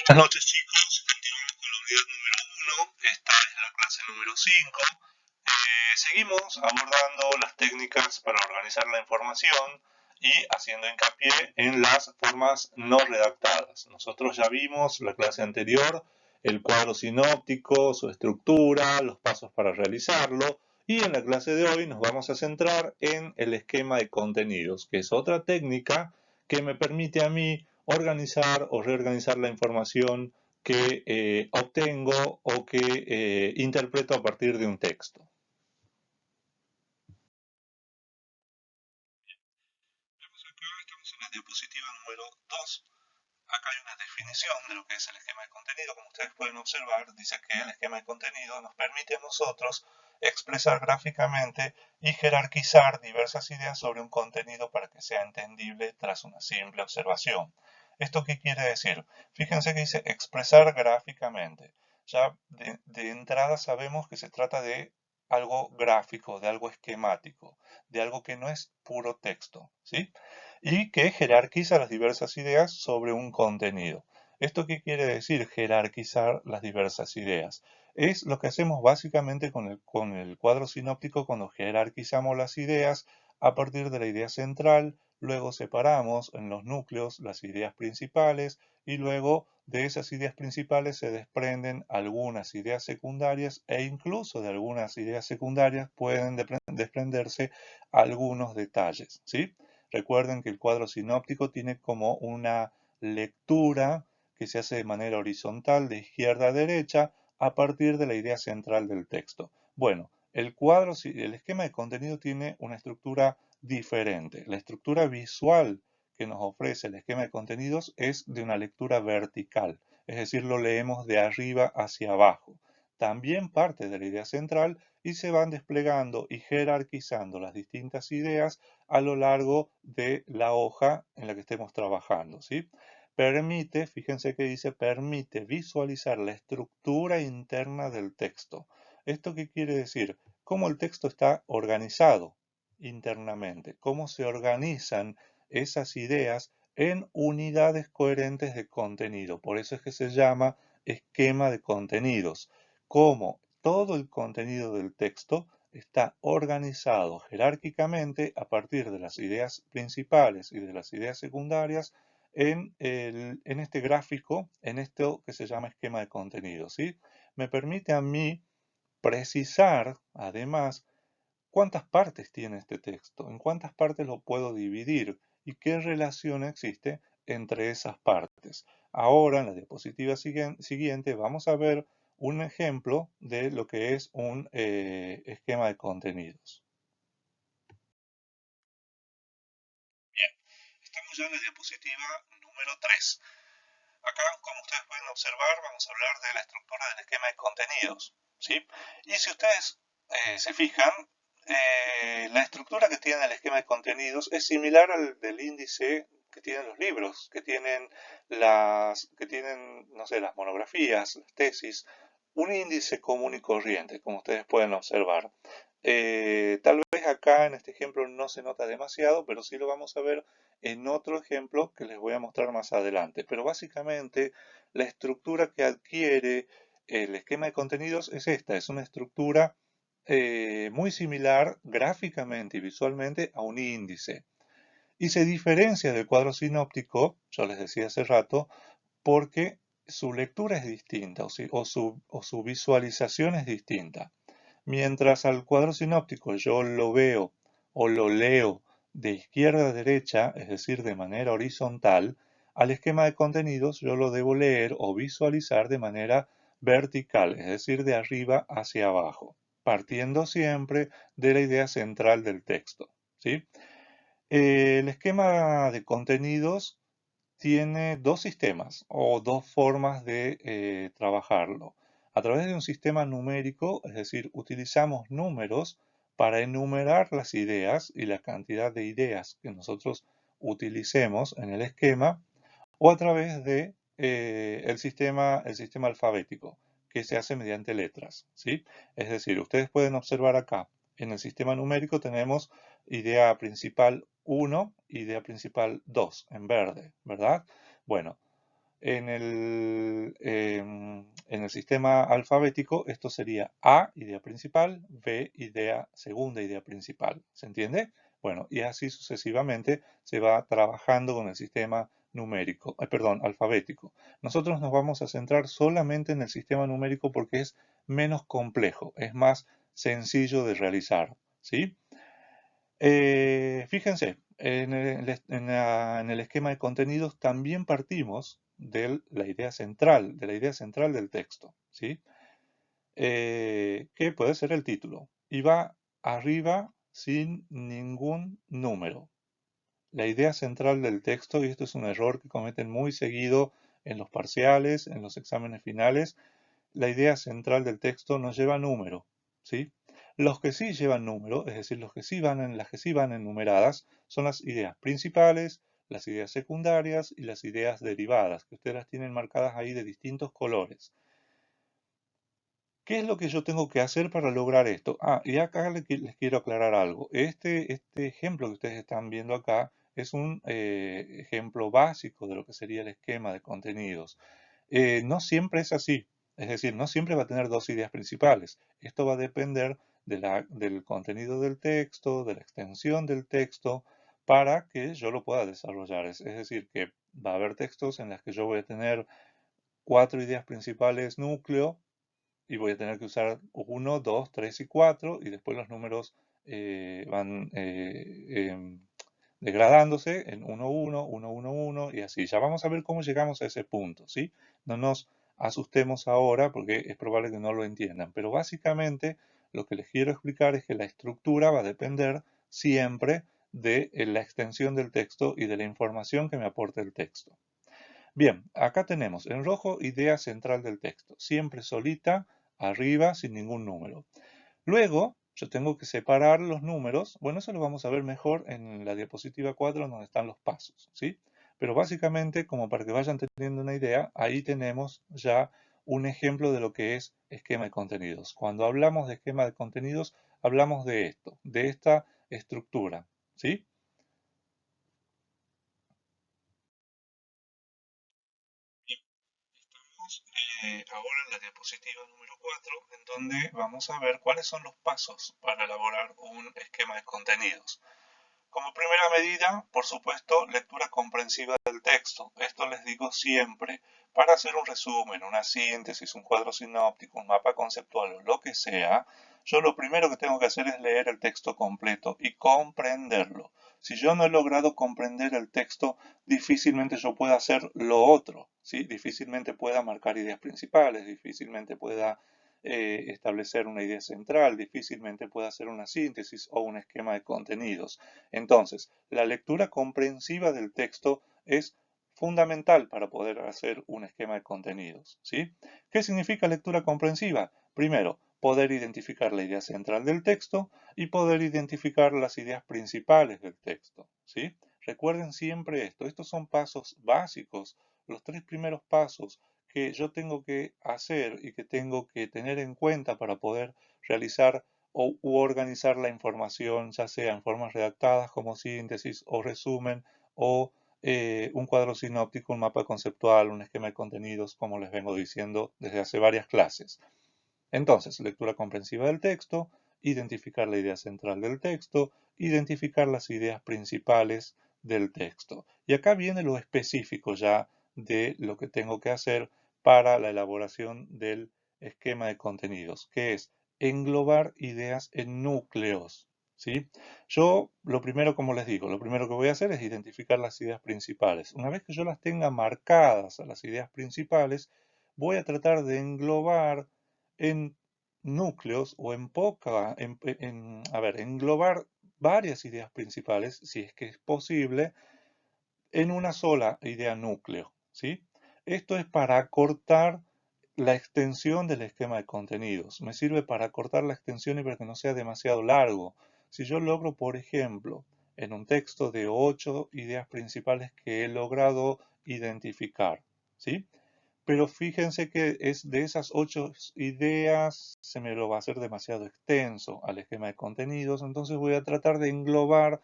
Buenas noches chicos, continuamos con la unidad número 1, esta es la clase número 5. Seguimos abordando las técnicas para organizar la información y haciendo hincapié en las formas no redactadas. Nosotros ya vimos la clase anterior el cuadro sinóptico, su estructura, los pasos para realizarlo, y en la clase de hoy nos vamos a centrar en el esquema de contenidos, que es otra técnica que me permite a mí organizar o reorganizar la información que obtengo o que interpreto a partir de un texto. Vemos acá, estamos en la diapositiva número 2. Acá hay una definición de lo que es el esquema de contenido. Como ustedes pueden observar, dice que el esquema de contenido nos permite a nosotros expresar gráficamente y jerarquizar diversas ideas sobre un contenido para que sea entendible tras una simple observación. ¿Esto qué quiere decir? Fíjense que dice expresar gráficamente. Ya de entrada sabemos que se trata de algo gráfico, de algo esquemático, de algo que no es puro texto, ¿sí? Y que jerarquiza las diversas ideas sobre un contenido. ¿Esto qué quiere decir jerarquizar las diversas ideas? Es lo que hacemos básicamente con el cuadro sinóptico cuando jerarquizamos las ideas a partir de la idea central, luego separamos en los núcleos las ideas principales y luego de esas ideas principales se desprenden algunas ideas secundarias e incluso de algunas ideas secundarias pueden desprenderse algunos detalles, ¿sí? Recuerden que el cuadro sinóptico tiene como una lectura que se hace de manera horizontal de izquierda a derecha a partir de la idea central del texto. Bueno, el esquema de contenido tiene una estructura diferente. La estructura visual que nos ofrece el esquema de contenidos es de una lectura vertical, es decir, lo leemos de arriba hacia abajo. También parte de la idea central y se van desplegando y jerarquizando las distintas ideas a lo largo de la hoja en la que estemos trabajando, ¿sí? Permite, fíjense que dice, permite visualizar la estructura interna del texto. ¿Esto qué quiere decir? Cómo el texto está organizado internamente, cómo se organizan esas ideas en unidades coherentes de contenido. Por eso es que se llama esquema de contenidos. Cómo todo el contenido del texto está organizado jerárquicamente a partir de las ideas principales y de las ideas secundarias en este gráfico, en esto que se llama esquema de contenido, ¿sí? Me permite a mí precisar, además, cuántas partes tiene este texto, en cuántas partes lo puedo dividir y qué relación existe entre esas partes. Ahora, en la diapositiva siguiente, vamos a ver un ejemplo de lo que es un esquema de contenidos. Bien, estamos ya en la diapositiva número 3. Acá, como ustedes pueden observar, vamos a hablar de la estructura del esquema de contenidos, ¿sí? Y si ustedes se fijan, la estructura que tiene el esquema de contenidos es similar al del índice que tienen los libros, que tienen, no sé, las monografías, las tesis, un índice común y corriente, como ustedes pueden observar. Tal vez acá en este ejemplo no se nota demasiado, pero sí lo vamos a ver en otro ejemplo que les voy a mostrar más adelante. Pero básicamente la estructura que adquiere el esquema de contenidos es esta, es una estructura muy similar gráficamente y visualmente a un índice. Y se diferencia del cuadro sinóptico, yo les decía hace rato, porque su lectura es distinta o su visualización es distinta. Mientras al cuadro sinóptico yo lo veo o lo leo de izquierda a derecha, es decir, de manera horizontal, al esquema de contenidos yo lo debo leer o visualizar de manera vertical, es decir, de arriba hacia abajo, partiendo siempre de la idea central del texto, ¿sí? El esquema de contenidos tiene dos sistemas o dos formas de trabajarlo. A través de un sistema numérico, es decir, utilizamos números para enumerar las ideas y la cantidad de ideas que nosotros utilicemos en el esquema, o a través de el sistema alfabético, que se hace mediante letras, ¿sí? Es decir, ustedes pueden observar acá, en el sistema numérico tenemos idea principal 1, idea principal 2, en verde, ¿verdad? Bueno, En el sistema alfabético esto sería A, idea principal, B, segunda idea principal. ¿Se entiende? Bueno, y así sucesivamente se va trabajando con el sistema numérico, perdón, alfabético. Nosotros nos vamos a centrar solamente en el sistema numérico porque es menos complejo, es más sencillo de realizar, ¿sí? Fíjense, en el esquema de contenidos también partimos de la idea central del texto, ¿sí? Que puede ser el título, y va arriba sin ningún número. La idea central del texto, y esto es un error que cometen muy seguido en los parciales, en los exámenes finales, la idea central del texto no lleva número, ¿sí? Los que sí llevan número, es decir, las que sí van enumeradas, son las ideas principales, las ideas secundarias y las ideas derivadas, que ustedes las tienen marcadas ahí de distintos colores. ¿Qué es lo que yo tengo que hacer para lograr esto? Y acá les quiero aclarar algo. Este ejemplo que ustedes están viendo acá es un ejemplo básico de lo que sería el esquema de contenidos. No siempre es así, es decir, no siempre va a tener dos ideas principales. Esto va a depender del contenido del texto, de la extensión del texto, para que yo lo pueda desarrollar. Es decir, que va a haber textos en los que yo voy a tener cuatro ideas principales núcleo y voy a tener que usar uno, 2, 3 y 4 y después los números van degradándose en uno, uno, uno, uno, uno y así. Ya vamos a ver cómo llegamos a ese punto, ¿sí? No nos asustemos ahora porque es probable que no lo entiendan, pero básicamente lo que les quiero explicar es que la estructura va a depender siempre de la extensión del texto y de la información que me aporte el texto. Bien, acá tenemos en rojo idea central del texto, siempre solita, arriba, sin ningún número. Luego, yo tengo que separar los números. Bueno, eso lo vamos a ver mejor en la diapositiva 4, donde están los pasos, ¿sí? Pero básicamente, como para que vayan teniendo una idea, ahí tenemos ya un ejemplo de lo que es esquema de contenidos. Cuando hablamos de esquema de contenidos, hablamos de esto, de esta estructura, ¿sí? Estamos ahora en la diapositiva número 4, en donde vamos a ver cuáles son los pasos para elaborar un esquema de contenidos. Como primera medida, por supuesto, lectura comprensiva del texto. Esto les digo siempre. Para hacer un resumen, una síntesis, un cuadro sinóptico, un mapa conceptual o lo que sea, yo lo primero que tengo que hacer es leer el texto completo y comprenderlo. Si yo no he logrado comprender el texto, difícilmente yo pueda hacer lo otro, ¿sí? Difícilmente pueda marcar ideas principales, difícilmente pueda establecer una idea central, difícilmente pueda hacer una síntesis o un esquema de contenidos. Entonces, la lectura comprensiva del texto es fundamental para poder hacer un esquema de contenidos, ¿sí? ¿Qué significa lectura comprensiva? Primero, poder identificar la idea central del texto y poder identificar las ideas principales del texto, ¿sí? Recuerden siempre esto. Estos son pasos básicos, los tres primeros pasos que yo tengo que hacer y que tengo que tener en cuenta para poder realizar u organizar la información, ya sea en formas redactadas como síntesis o resumen, o un cuadro sinóptico, un mapa conceptual, un esquema de contenidos, como les vengo diciendo desde hace varias clases. Entonces, lectura comprensiva del texto, identificar la idea central del texto, identificar las ideas principales del texto. Y acá viene lo específico ya de lo que tengo que hacer para la elaboración del esquema de contenidos, que es englobar ideas en núcleos. ¿Sí? Yo lo primero, como les digo, lo primero que voy a hacer es identificar las ideas principales. Una vez que yo las tenga marcadas a las ideas principales, voy a tratar de englobar en núcleos o englobar varias ideas principales, si es que es posible, en una sola idea núcleo, ¿sí? Esto es para acortar la extensión del esquema de contenidos. Me sirve para acortar la extensión y para que no sea demasiado largo. Si yo logro, por ejemplo, en un texto de 8 ideas principales que he logrado identificar, ¿sí? Pero fíjense que es de esas 8 ideas se me lo va a hacer demasiado extenso al esquema de contenidos, entonces voy a tratar de englobar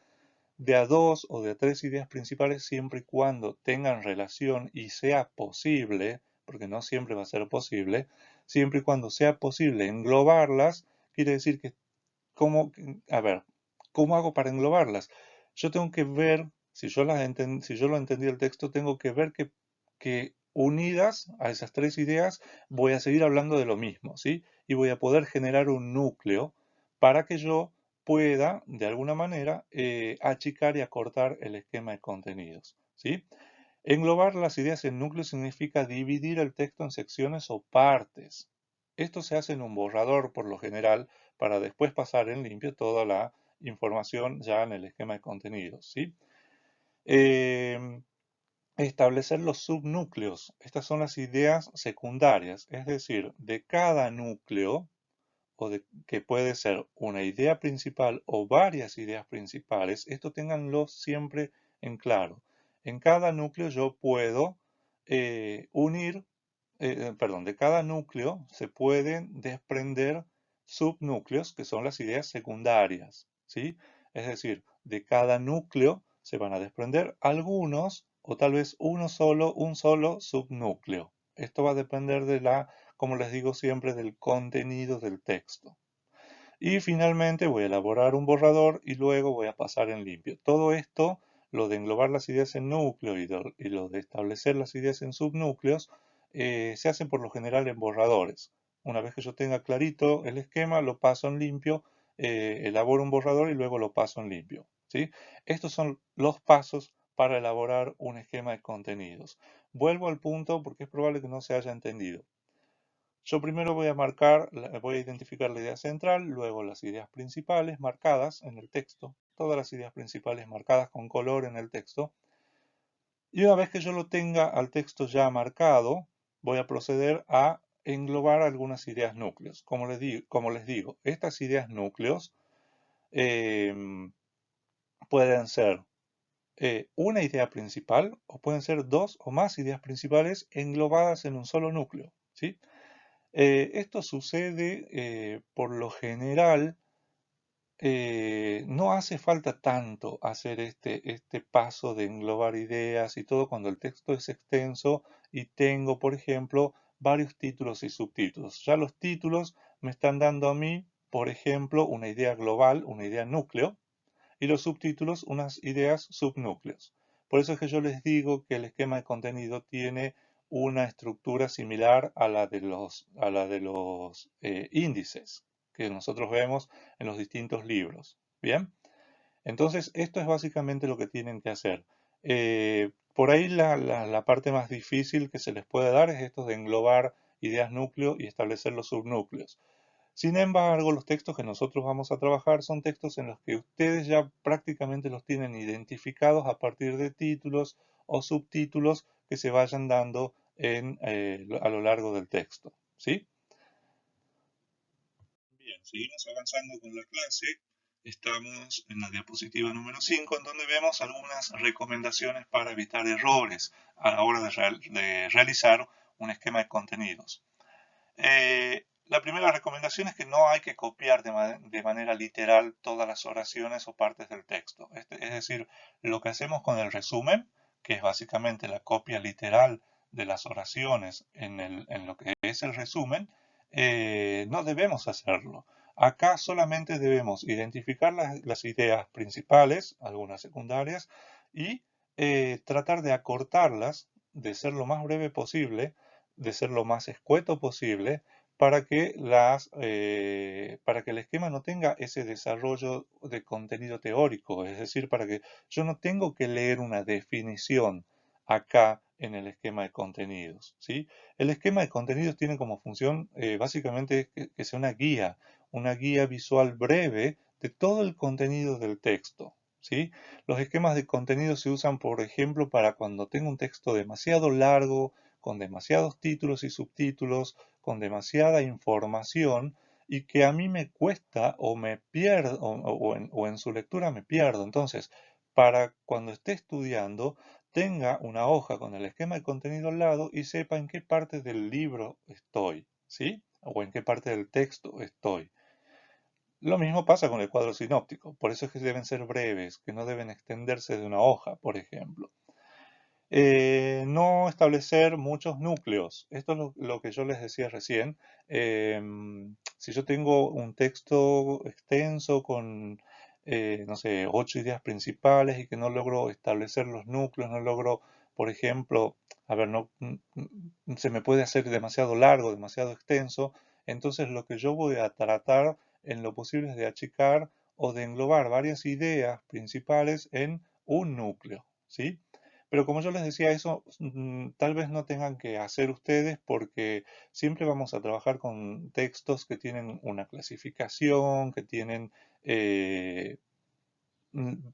de a dos o de a tres ideas principales siempre y cuando tengan relación y sea posible, porque no siempre va a ser posible, siempre y cuando sea posible englobarlas, quiere decir que, ¿cómo, a ver, ¿cómo hago para englobarlas? Yo tengo que ver, si yo lo entendí el texto, tengo que ver que unidas a esas tres ideas voy a seguir hablando de lo mismo, ¿sí? Y voy a poder generar un núcleo para que yo pueda, de alguna manera, achicar y acortar el esquema de contenidos, ¿sí? Englobar las ideas en núcleos significa dividir el texto en secciones o partes. Esto se hace en un borrador por lo general para después pasar en limpio toda la información ya en el esquema de contenidos, ¿sí? Eh, Establecer los subnúcleos. Estas son las ideas secundarias, es decir, de cada núcleo que puede ser una idea principal o varias ideas principales, esto ténganlo siempre en claro. En cada núcleo yo puedo unir, perdón, de cada núcleo se pueden desprender subnúcleos que son las ideas secundarias, ¿sí? Es decir, de cada núcleo se van a desprender algunos o tal vez un solo subnúcleo. Esto va a depender de como les digo siempre, del contenido del texto. Y finalmente voy a elaborar un borrador y luego voy a pasar en limpio. Todo esto, lo de englobar las ideas en núcleo y lo de establecer las ideas en subnúcleos, se hace por lo general en borradores. Una vez que yo tenga clarito el esquema, lo paso en limpio, elaboro un borrador y luego lo paso en limpio, ¿sí? Estos son los pasos para elaborar un esquema de contenidos. Vuelvo al punto porque es probable que no se haya entendido. Yo primero voy a identificar la idea central, luego las ideas principales marcadas en el texto, todas las ideas principales marcadas con color en el texto. Y una vez que yo lo tenga al texto ya marcado, voy a proceder a englobar algunas ideas núcleos. Como les digo, estas ideas núcleos em, pueden ser una idea principal o pueden ser dos o más ideas principales englobadas en un solo núcleo, ¿sí? Esto sucede por lo general, no hace falta tanto hacer este paso de englobar ideas y todo cuando el texto es extenso y tengo, por ejemplo, varios títulos y subtítulos. Ya los títulos me están dando a mí, por ejemplo, una idea global, una idea núcleo, y los subtítulos unas ideas subnúcleos. Por eso es que yo les digo que el esquema de contenido tiene una estructura similar a la de los índices que nosotros vemos en los distintos libros. Bien, entonces esto es básicamente lo que tienen que hacer. Por ahí la parte más difícil que se les puede dar es esto de englobar ideas núcleo y establecer los subnúcleos. Sin embargo, los textos que nosotros vamos a trabajar son textos en los que ustedes ya prácticamente los tienen identificados a partir de títulos o subtítulos que se vayan dando a lo largo del texto. ¿Sí? Bien, seguimos avanzando con la clase. Estamos en la diapositiva número 5, en donde vemos algunas recomendaciones para evitar errores a la hora de realizar un esquema de contenidos. La primera recomendación es que no hay que copiar de manera literal todas las oraciones o partes del texto. Es decir, lo que hacemos con el resumen, que es básicamente la copia literal de las oraciones en lo que es el resumen, no debemos hacerlo. Acá solamente debemos identificar las ideas principales, algunas secundarias, y tratar de acortarlas, de ser lo más breve posible, de ser lo más escueto posible, para que el esquema no tenga ese desarrollo de contenido teórico, es decir, para que yo no tengo que leer una definición acá en el esquema de contenidos, ¿sí? El esquema de contenidos tiene como función básicamente que sea una guía visual breve de todo el contenido del texto, ¿sí? Los esquemas de contenido se usan, por ejemplo, para cuando tengo un texto demasiado largo, con demasiados títulos y subtítulos, con demasiada información y que a mí me cuesta o me pierdo o en su lectura me pierdo. Entonces, para cuando esté estudiando, tenga una hoja con el esquema de contenido al lado y sepa en qué parte del libro estoy, ¿sí? O en qué parte del texto estoy. Lo mismo pasa con el cuadro sinóptico, por eso es que deben ser breves, que no deben extenderse de una hoja, por ejemplo. No establecer muchos núcleos. Esto es lo que yo les decía recién. Si yo tengo un texto extenso con, no sé, 8 ideas principales y que no logro establecer los núcleos, no logro, por ejemplo, a ver, no, se me puede hacer demasiado largo, demasiado extenso, entonces lo que yo voy a tratar en lo posible es de achicar o de englobar varias ideas principales en un núcleo, ¿sí? Pero como yo les decía, eso tal vez no tengan que hacer ustedes porque siempre vamos a trabajar con textos que tienen una clasificación, que tienen eh,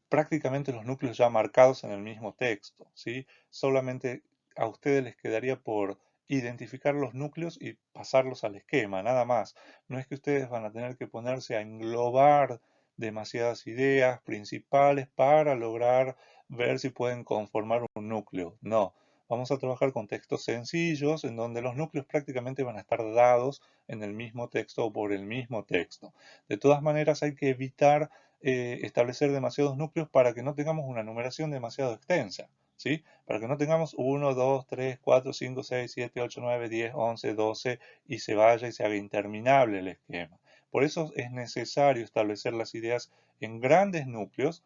prácticamente los núcleos ya marcados en el mismo texto, ¿sí? Solamente a ustedes les quedaría por identificar los núcleos y pasarlos al esquema, nada más. No es que ustedes van a tener que ponerse a englobar demasiadas ideas principales para lograr ver si pueden conformar un núcleo. No, vamos a trabajar con textos sencillos en donde los núcleos prácticamente van a estar dados en el mismo texto o por el mismo texto. De todas maneras hay que evitar establecer demasiados núcleos para que no tengamos una numeración demasiado extensa, ¿sí? Para que no tengamos 1, 2, 3, 4, 5, 6, 7, 8, 9, 10, 11, 12 y se vaya y se haga interminable el esquema. Por eso es necesario establecer las ideas en grandes núcleos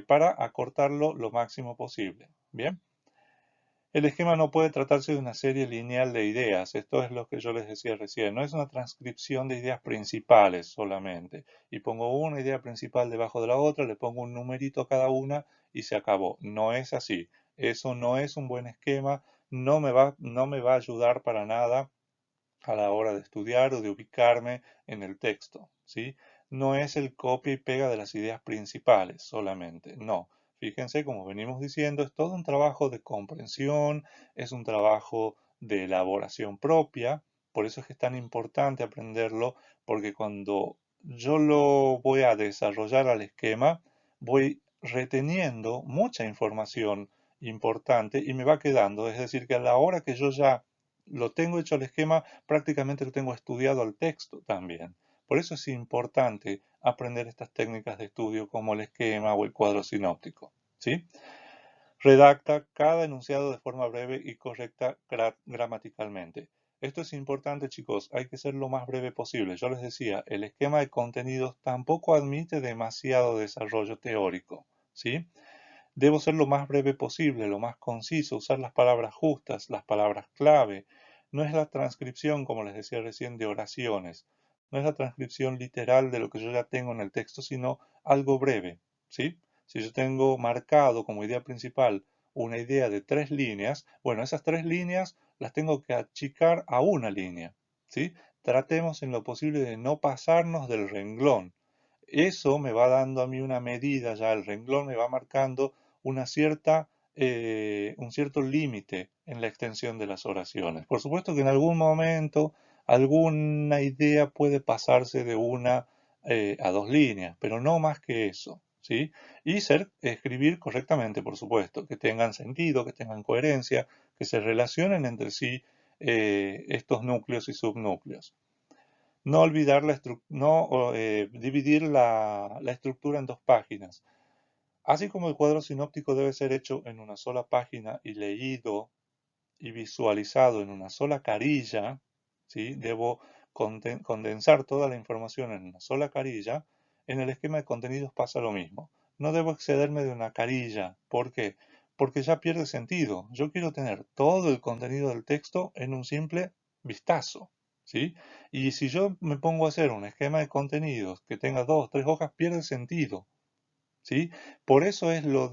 para acortarlo lo máximo posible. ¿Bien? El esquema no puede tratarse de una serie lineal de ideas, esto es lo que yo les decía recién, no es una transcripción de ideas principales solamente, y pongo una idea principal debajo de la otra, le pongo un numerito a cada una y se acabó. No es así, eso no es un buen esquema, no me va a ayudar para nada a la hora de estudiar o de ubicarme en el texto, ¿sí? No es el copia y pega de las ideas principales solamente, no. Fíjense, como venimos diciendo, es todo un trabajo de comprensión, es un trabajo de elaboración propia, por eso es que es tan importante aprenderlo, porque cuando yo lo voy a desarrollar al esquema, voy reteniendo mucha información importante y me va quedando, es decir, que a la hora que yo ya lo tengo hecho el esquema, prácticamente lo tengo estudiado al texto también. Por eso es importante aprender estas técnicas de estudio como el esquema o el cuadro sinóptico. ¿Sí? Redacta cada enunciado de forma breve y correcta gramaticalmente. Esto es importante, chicos, hay que ser lo más breve posible. Yo les decía, el esquema de contenidos tampoco admite demasiado desarrollo teórico, ¿sí? Debo ser lo más breve posible, lo más conciso, usar las palabras justas, las palabras clave. No es la transcripción, como les decía recién, de oraciones. No es la transcripción literal de lo que yo ya tengo en el texto, sino algo breve, ¿sí? Si yo tengo marcado como idea principal una idea de 3 líneas, bueno, esas 3 líneas las tengo que achicar a una línea, ¿sí? Tratemos en lo posible de no pasarnos del renglón. Eso me va dando a mí una medida, ya el renglón me va marcando un cierto límite en la extensión de las oraciones. Por supuesto que en algún momento alguna idea puede pasarse de una a 2 líneas, pero no más que eso, ¿sí? Y escribir correctamente, por supuesto, que tengan sentido, que tengan coherencia, que se relacionen entre sí estos núcleos y subnúcleos. No olvidar dividir la estructura en 2 páginas. Así como el cuadro sinóptico debe ser hecho en una sola página y leído y visualizado en una sola carilla, ¿sí? Debo condensar toda la información en una sola carilla. En el esquema de contenidos pasa lo mismo. No debo excederme de una carilla. ¿Por qué? Porque ya pierde sentido. Yo quiero tener todo el contenido del texto en un simple vistazo, ¿sí? Y si yo me pongo a hacer un esquema de contenidos que tenga 2, 3 hojas, pierde sentido. ¿Sí? Por eso es lo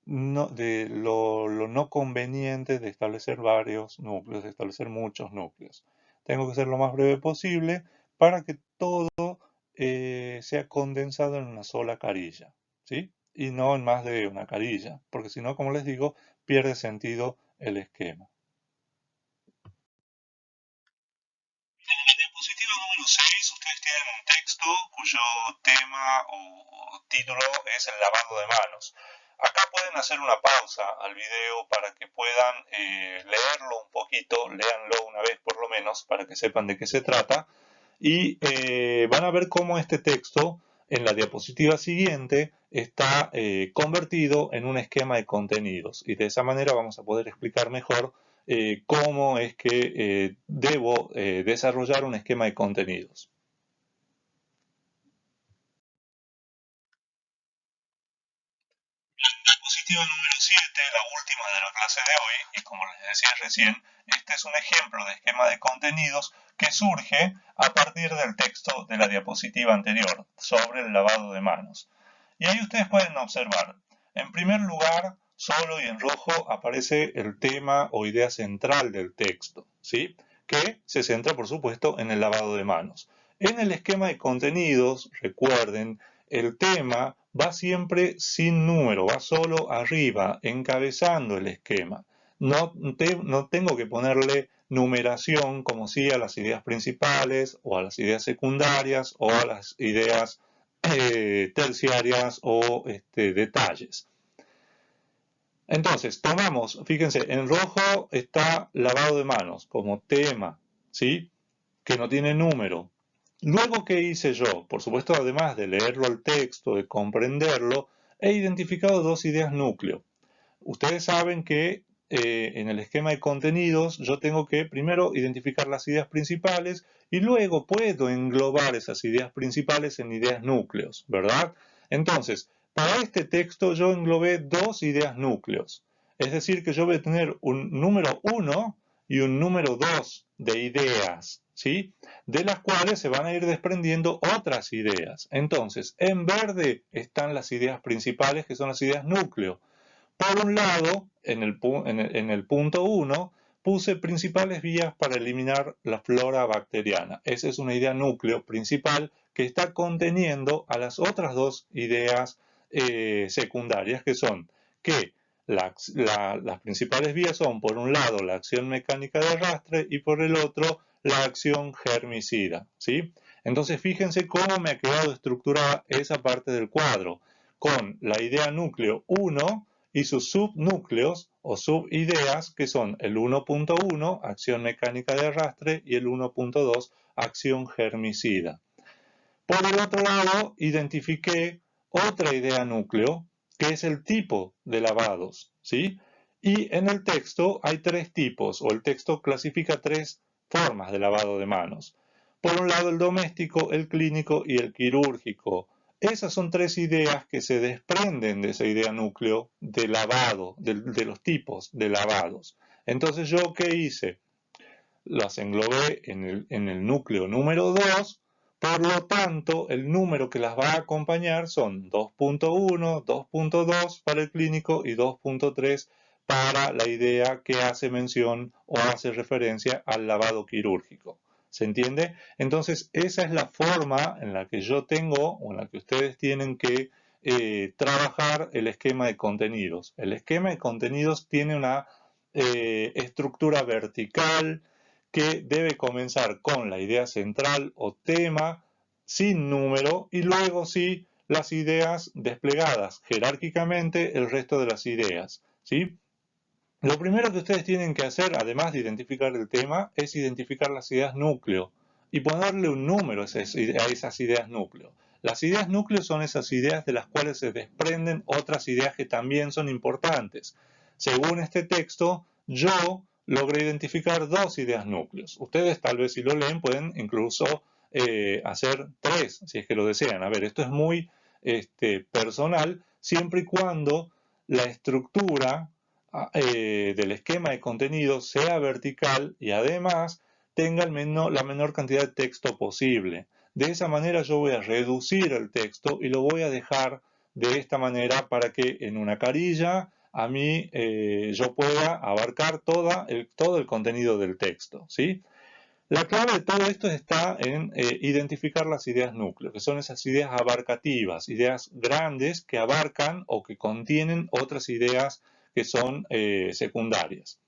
no conveniente de establecer varios núcleos, de establecer muchos núcleos. Tengo que ser lo más breve posible para que todo sea condensado en una sola carilla, ¿sí? Y no en más de una carilla, porque si no, como les digo, pierde sentido el esquema. En la diapositiva número 6, ustedes tienen un texto cuyo tema o título es el lavado de manos. Acá pueden hacer una pausa al video para que puedan leerlo un poquito, léanlo una vez por lo menos para que sepan de qué se trata y van a ver cómo este texto en la diapositiva siguiente está convertido en un esquema de contenidos y de esa manera vamos a poder explicar mejor cómo es que debo desarrollar un esquema de contenidos. Diapositiva número 7, la última de la clase de hoy, y como les decía recién, este es un ejemplo de esquema de contenidos que surge a partir del texto de la diapositiva anterior sobre el lavado de manos. Y ahí ustedes pueden observar, en primer lugar, solo y en rojo aparece el tema o idea central del texto, ¿sí? Que se centra, por supuesto, en el lavado de manos. En el esquema de contenidos, recuerden, el tema va siempre sin número, va solo arriba, encabezando el esquema. No tengo que ponerle numeración como si a las ideas principales o a las ideas secundarias o a las ideas terciarias o detalles. Entonces, tomamos, fíjense, en rojo está lavado de manos como tema, ¿sí? Que no tiene número. Luego, ¿qué hice yo? Por supuesto, además de leerlo al texto, de comprenderlo, he identificado dos ideas núcleo. Ustedes saben que en el esquema de contenidos yo tengo que primero identificar las ideas principales y luego puedo englobar esas ideas principales en ideas núcleos, ¿verdad? Entonces, para este texto yo englobé dos ideas núcleos. Es decir, que yo voy a tener un número 1 y un número 2 de ideas, ¿sí? De las cuales se van a ir desprendiendo otras ideas. Entonces, en verde están las ideas principales, que son las ideas núcleo. Por un lado, en el punto 1, puse principales vías para eliminar la flora bacteriana. Esa es una idea núcleo principal que está conteniendo a las otras dos ideas secundarias, que son que las principales vías son, por un lado, la acción mecánica de arrastre y por el otro, la acción germicida, ¿sí? Entonces, fíjense cómo me ha quedado estructurada esa parte del cuadro, con la idea núcleo 1 y sus subnúcleos o subideas, que son el 1.1, acción mecánica de arrastre, y el 1.2, acción germicida. Por el otro lado, identifiqué otra idea núcleo, que es el tipo de lavados, ¿sí? Y en el texto hay tres tipos, o el texto clasifica tres formas de lavado de manos. Por un lado, el doméstico, el clínico y el quirúrgico. Esas son tres ideas que se desprenden de esa idea núcleo de lavado, de los tipos de lavados. Entonces, ¿yo qué hice? Las englobé en el núcleo número 2, por lo tanto, el número que las va a acompañar son 2.1, 2.2 para el clínico y 2.3 para la idea que hace mención o hace referencia al lavado quirúrgico. ¿Se entiende? Entonces, esa es la forma en la que yo tengo o en la que ustedes tienen que trabajar el esquema de contenidos. El esquema de contenidos tiene una estructura vertical que debe comenzar con la idea central o tema sin número y luego sí las ideas desplegadas jerárquicamente el resto de las ideas, ¿sí? Lo primero que ustedes tienen que hacer, además de identificar el tema, es identificar las ideas núcleo y ponerle un número a esas ideas núcleo. Las ideas núcleo son esas ideas de las cuales se desprenden otras ideas que también son importantes. Según este texto, yo logré identificar dos ideas núcleos. Ustedes tal vez si lo leen pueden incluso hacer tres, si es que lo desean. A ver, esto es muy personal, siempre y cuando la estructura del esquema de contenido sea vertical y además tenga la menor cantidad de texto posible. De esa manera yo voy a reducir el texto y lo voy a dejar de esta manera para que en una carilla a mí yo pueda abarcar todo el contenido del texto, ¿sí? La clave de todo esto está en identificar las ideas núcleo, que son esas ideas abarcativas, ideas grandes que abarcan o que contienen otras ideas que son secundarias.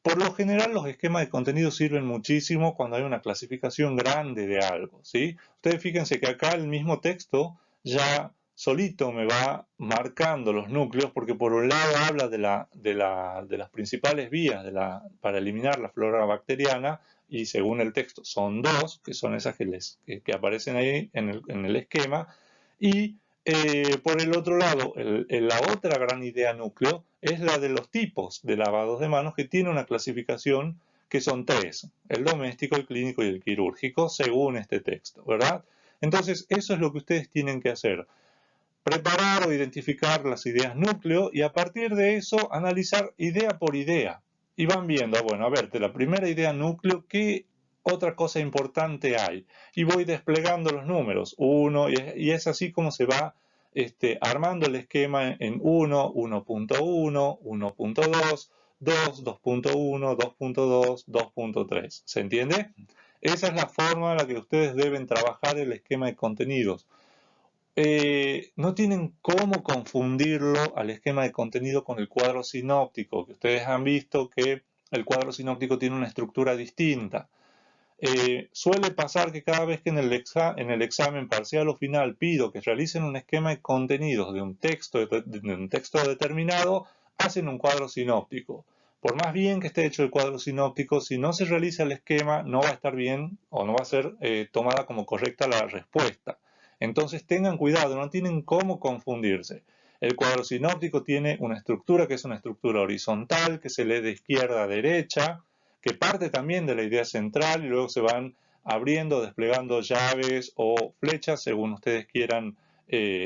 Por lo general, los esquemas de contenido sirven muchísimo cuando hay una clasificación grande de algo, ¿sí? Ustedes fíjense que acá el mismo texto ya solito me va marcando los núcleos, porque por un lado habla de las principales vías para eliminar la flora bacteriana, y según el texto son dos, que son esas que aparecen ahí en el esquema, y por el otro lado, la otra gran idea núcleo es la de los tipos de lavados de manos, que tiene una clasificación que son tres: el doméstico, el clínico y el quirúrgico, según este texto, ¿verdad? Entonces, eso es lo que ustedes tienen que hacer: preparar o identificar las ideas núcleo, y a partir de eso analizar idea por idea. Y van viendo, bueno, a ver, de la primera idea núcleo, ¿qué otra cosa importante hay? Y voy desplegando los números, y es así como se va armando el esquema en 1, 1.1, 1.2, 2, 2.1, 2.2, 2.3. ¿Se entiende? Esa es la forma en la que ustedes deben trabajar el esquema de contenidos. No tienen cómo confundirlo al esquema de contenido con el cuadro sinóptico, que ustedes han visto que el cuadro sinóptico tiene una estructura distinta. Suele pasar que cada vez que en el examen parcial o final pido que realicen un esquema de contenidos de un texto determinado, hacen un cuadro sinóptico. Por más bien que esté hecho el cuadro sinóptico, si no se realiza el esquema, no va a estar bien o no va a ser tomada como correcta la respuesta. Entonces tengan cuidado, no tienen cómo confundirse. El cuadro sinóptico tiene una estructura que es una estructura horizontal, que se lee de izquierda a derecha, que parte también de la idea central, y luego se van abriendo, desplegando llaves o flechas según ustedes quieran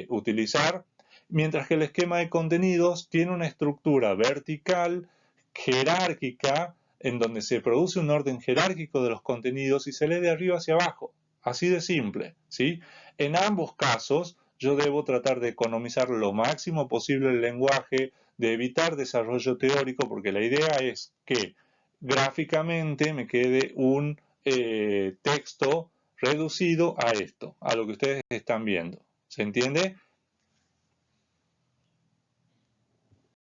utilizar, mientras que el esquema de contenidos tiene una estructura vertical, jerárquica, en donde se produce un orden jerárquico de los contenidos y se lee de arriba hacia abajo. Así de simple, ¿sí? En ambos casos, yo debo tratar de economizar lo máximo posible el lenguaje, de evitar desarrollo teórico, porque la idea es que gráficamente me quede un texto reducido a esto, a lo que ustedes están viendo. ¿Se entiende?